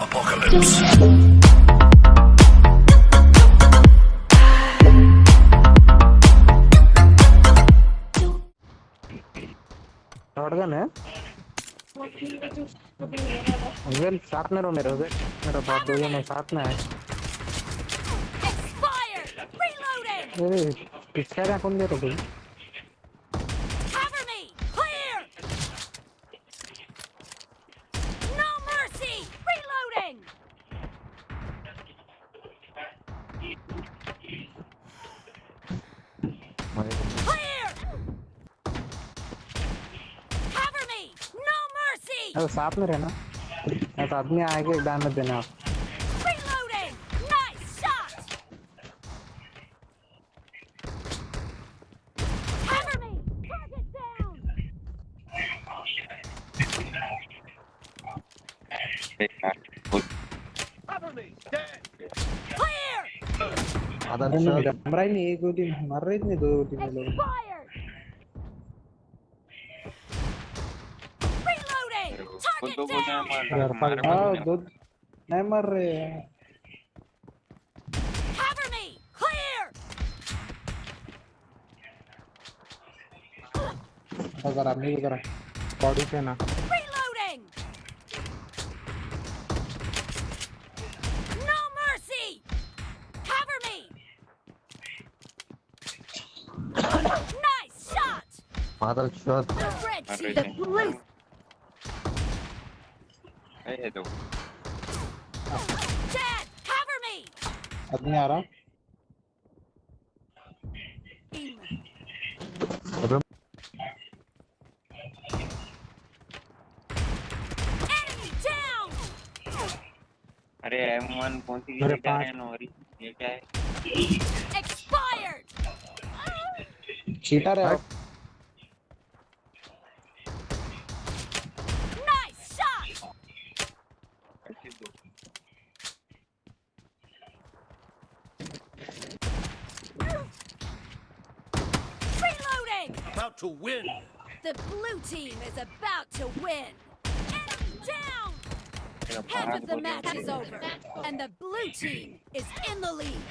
apocalypse. Shotgun है। Well साथ में रहो मेरे वेल मेरा बात दो जने साथ में है। अरे पीछे क्या कौन दे रहा भाई? अरे साथ में रहना। ऐसा आदमी आएगा डैमेज देना आप। मर ही नहीं एक दो दिन मर रहे इतने दो दिन में लोग। दो नहीं मर रहे हैं। अगर आप नहीं करा बॉडी पे ना Mother shot. The blue. Hey, do. Dad, cover me. आदमी आ रहा। Enemy down. अरे M1 कौन सी गेम क्या है नोरी? ये क्या है? Expired. चीटर है। Nice shot. Reloading. About to win. The blue team is about to win. Enemy down. Half of the match is over, and the blue team is in the lead.